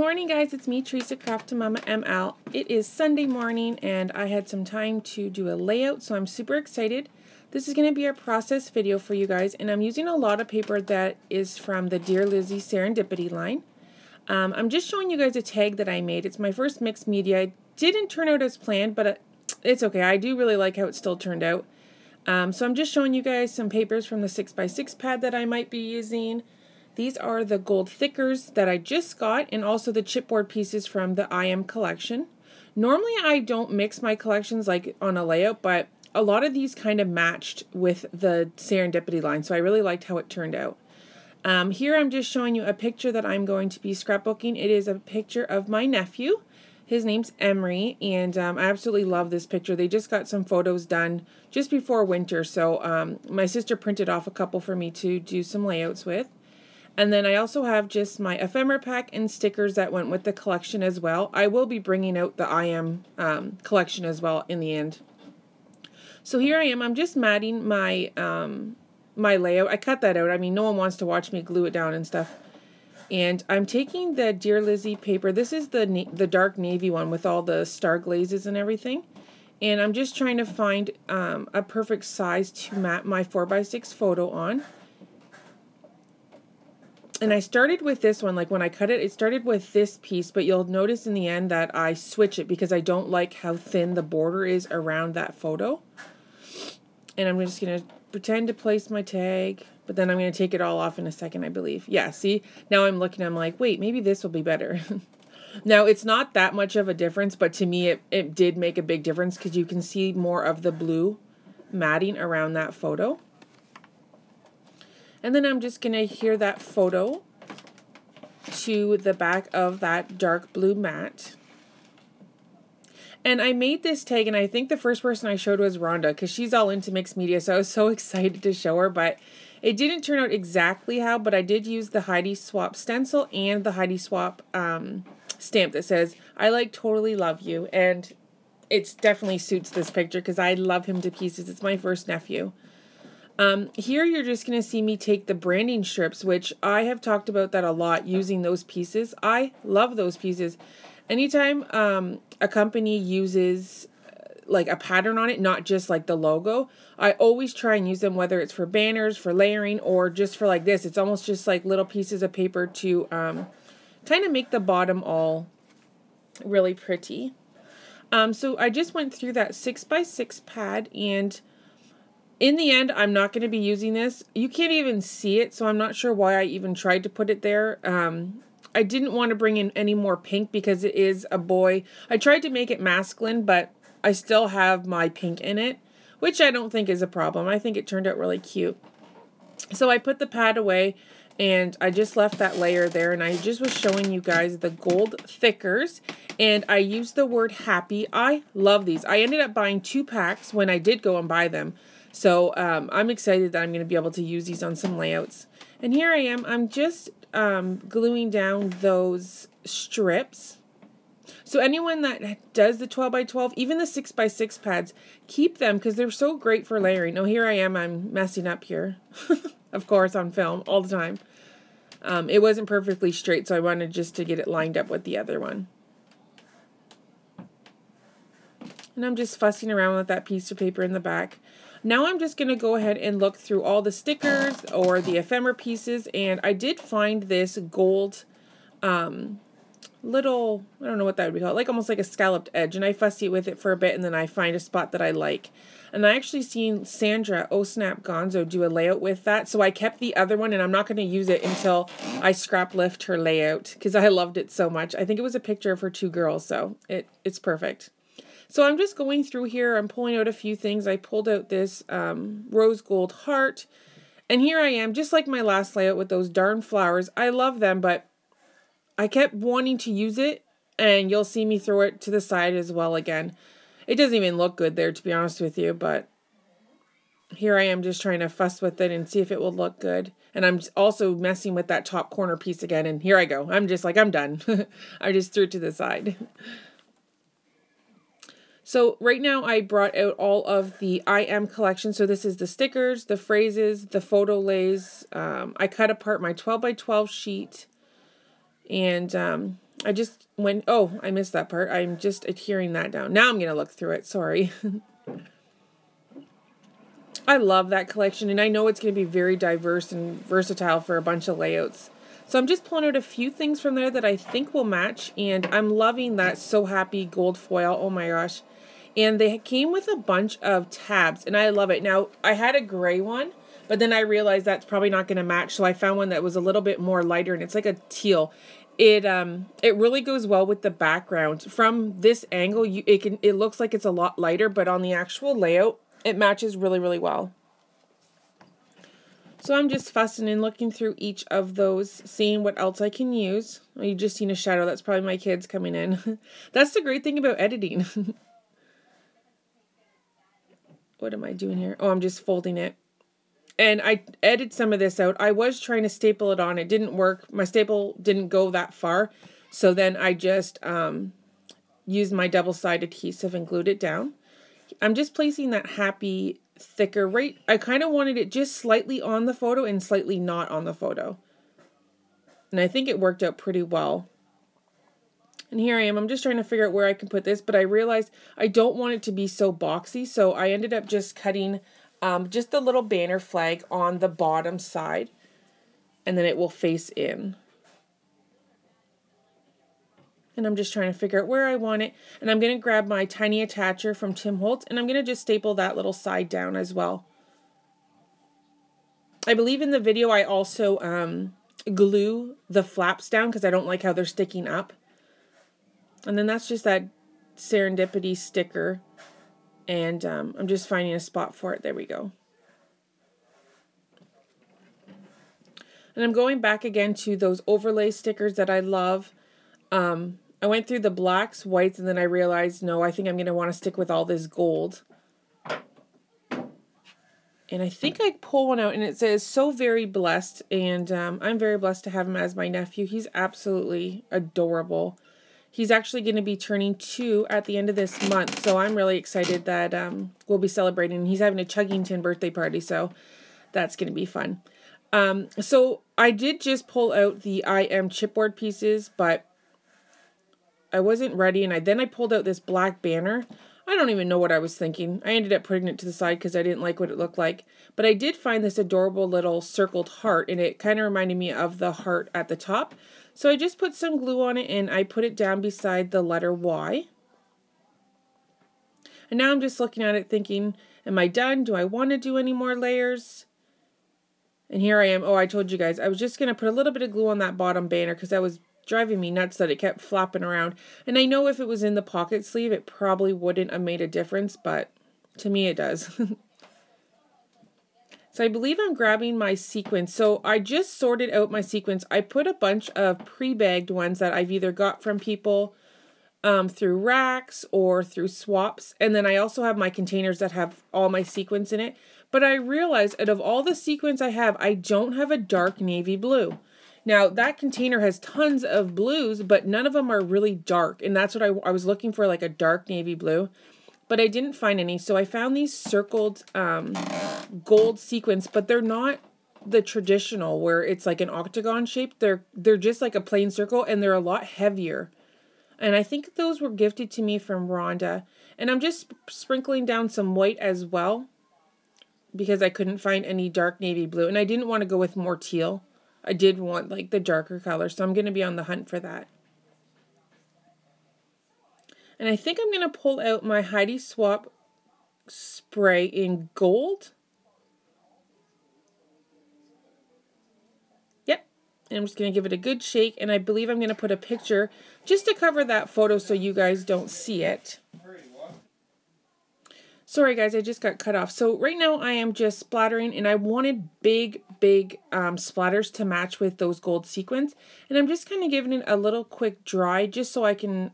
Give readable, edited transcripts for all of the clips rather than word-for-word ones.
morning, guys. It's me, Teresa Craft to Mama ML. It is Sunday morning and I had some time to do a layout, so I'm super excited. This is going to be a process video for you guys, and I'm using a lot of paper that is from the Dear Lizzy Serendipity line. I'm just showing you guys a tag that I made. It's my first mixed media. It didn't turn out as planned, but it's okay. I do really like how it still turned out. So I'm just showing you guys some papers from the 6x6 pad that I might be using. These are the gold thickers that I just got, and also the chipboard pieces from the I collection. Normally I don't mix my collections like on a layout, but a lot of these kind of matched with the Serendipity line, so I really liked how it turned out. Here I'm just showing you a picture that I'm going to be scrapbooking. It is a picture of my nephew. His name's Emery, and I absolutely love this picture. They just got some photos done just before winter, so my sister printed off a couple for me to do some layouts with. And then I also have just my ephemera pack and stickers that went with the collection as well. I will be bringing out the I collection as well in the end. So here I am. I'm just matting my my layout. I cut that out. I mean, no one wants to watch me glue it down and stuff. And I'm taking the Dear Lizzy paper. This is the dark navy one with all the star glazes and everything. And I'm just trying to find a perfect size to mat my 4x6 photo on. And I started with this one, like when I cut it, it started with this piece, but you'll notice in the end that I switch it because I don't like how thin the border is around that photo. And I'm just going to pretend to place my tag, but then I'm going to take it all off in a second, I believe. Yeah, see? Now I'm looking, I'm like, wait, maybe this will be better. Now, it's not that much of a difference, but to me, it did make a big difference because you can see more of the blue matting around that photo. And then I'm just going to adhere that photo to the back of that dark blue mat. And I made this tag, and I think the first person I showed was Rhonda, because she's all into mixed media, so I was so excited to show her, but it didn't turn out exactly how, but I did use the Heidi Swap stencil and the Heidi Swap stamp that says, I like totally love you, and it definitely suits this picture because I love him to pieces. It's my first nephew. Here you're just going to see me take the branding strips, which I have talked about that a lot, using those pieces. I love those pieces. Anytime a company uses like a pattern on it, not just like the logo, I always try and use them, whether it's for banners, for layering, or just for like this. It's almost just like little pieces of paper to kind of make the bottom all really pretty. So I just went through that 6x6 pad, and in the end, I'm not going to be using this. You can't even see it, so I'm not sure why I even tried to put it there. I didn't want to bring in any more pink because it is a boy. I tried to make it masculine, but I still have my pink in it, which I don't think is a problem. I think it turned out really cute. So I put the pad away, and I just left that layer there, and I just was showing you guys the gold thickers, and I used the word happy. I love these. I ended up buying 2 packs when I did go and buy them. So I'm excited that I'm going to be able to use these on some layouts. And here I am. I'm just gluing down those strips. So anyone that does the 12x12, even the 6x6 pads, keep them because they're so great for layering. Oh, here I am. I'm messing up here. Of course, on film all the time. It wasn't perfectly straight, so I wanted just to get it lined up with the other one. And I'm just fussing around with that piece of paper in the back. Now I'm just going to go ahead and look through all the stickers or the ephemera pieces, and I did find this gold little, I don't know what that would be called, like almost like a scalloped edge, and I fussy with it for a bit, and then I find a spot that I like. And I actually seen Sandra, Oh Snap Gonzo, do a layout with that, so I kept the other one, and I'm not going to use it until I scrap lift her layout, because I loved it so much. I think it was a picture of her 2 girls, so it's perfect. So I'm just going through here. I'm pulling out a few things. I pulled out this rose gold heart. And here I am, just like my last layout with those darn flowers. I love them, but I kept wanting to use it. And you'll see me throw it to the side as well again. It doesn't even look good there, to be honest with you. But here I am just trying to fuss with it and see if it will look good. And I'm also messing with that top corner piece again. And here I go. I'm just like, I'm done. I just threw it to the side. So right now I brought out all of the I collection. So this is the stickers, the phrases, the photo lays. I cut apart my 12x12 sheet, and I just went, oh, I missed that part. I'm just adhering that down. Now I'm going to look through it. Sorry. I love that collection, and I know it's going to be very diverse and versatile for a bunch of layouts. So I'm just pulling out a few things from there that I think will match, and I'm loving that So Happy gold foil. Oh my gosh. And they came with a bunch of tabs, and I love it. Now, I had a gray one, but then I realized that's probably not going to match, so I found one that was a little bit more lighter, and it's like a teal. It really goes well with the background. From this angle, it looks like it's a lot lighter, but on the actual layout, it matches really, really well. So I'm just fussing and looking through each of those, seeing what else I can use. Oh, you just seen a shadow. That's probably my kids coming in. That's the great thing about editing. What am I doing here? Oh, I'm just folding it. And I edited some of this out. I was trying to staple it on. It didn't work. My staple didn't go that far. So then I just used my double-sided adhesive and glued it down. I'm just placing that happy thicker right. I kind of wanted it just slightly on the photo and slightly not on the photo. And I think it worked out pretty well. And here I am. I'm just trying to figure out where I can put this, but I realized I don't want it to be so boxy. So I ended up just cutting just a little banner flag on the bottom side, and then it will face in. And I'm just trying to figure out where I want it. And I'm going to grab my tiny attacher from Tim Holtz, and I'm going to just staple that little side down as well. I believe in the video I also glue the flaps down because I don't like how they're sticking up. And then that's just that Serendipity sticker. And I'm just finding a spot for it. There we go. And I'm going back again to those overlay stickers that I love. I went through the blacks, whites, and then I realized, no, I think I'm going to want to stick with all this gold. And I think I pull one out, and it says, so very blessed. And I'm very blessed to have him as my nephew. He's absolutely adorable. He's actually going to be turning 2 at the end of this month, so I'm really excited that we'll be celebrating. He's having a Chuggington birthday party, so that's going to be fun. So I did just pull out the I Am chipboard pieces, but I wasn't ready, and then I pulled out this black banner. I don't even know what I was thinking. I ended up putting it to the side because I didn't like what it looked like. But I did find this adorable little circled heart, and it kind of reminded me of the heart at the top. So I just put some glue on it, and I put it down beside the letter Y. And now I'm just looking at it thinking, am I done? Do I want to do any more layers? And here I am. Oh, I told you guys, I was just going to put a little bit of glue on that bottom banner because that was driving me nuts that it kept flopping around. And I know if it was in the pocket sleeve, it probably wouldn't have made a difference, but to me it does. So I believe I'm grabbing my sequins. So I just sorted out my sequins. I put a bunch of pre-bagged ones that I've either got from people through racks or through swaps. And then I also have my containers that have all my sequins in it. But I realized out of all the sequins I have, I don't have a dark navy blue. Now, that container has tons of blues, but none of them are really dark. And that's what I was looking for, like a dark navy blue. But I didn't find any. So I found these circled gold sequins, but they're not the traditional where it's like an octagon shape. They're just like a plain circle, and they're a lot heavier. And I think those were gifted to me from Rhonda. And I'm just sprinkling down some white as well because I couldn't find any dark navy blue. And I didn't want to go with more teal. I did want like the darker color, so I'm going to be on the hunt for that. And I think I'm going to pull out my Heidi Swap spray in gold. Yep. And I'm just going to give it a good shake. And I believe I'm going to put a picture just to cover that photo so you guys don't see it. Sorry guys, I just got cut off. So right now I am just splattering, and I wanted big splatters to match with those gold sequins. And I'm just kind of giving it a little quick dry just so I can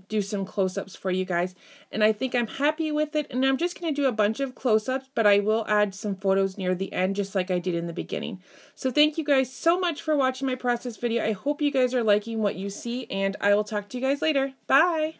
do some close-ups for you guys. And I think I'm happy with it. And I'm just going to do a bunch of close-ups, but I will add some photos near the end just like I did in the beginning. So thank you guys so much for watching my process video. I hope you guys are liking what you see, and I will talk to you guys later. Bye!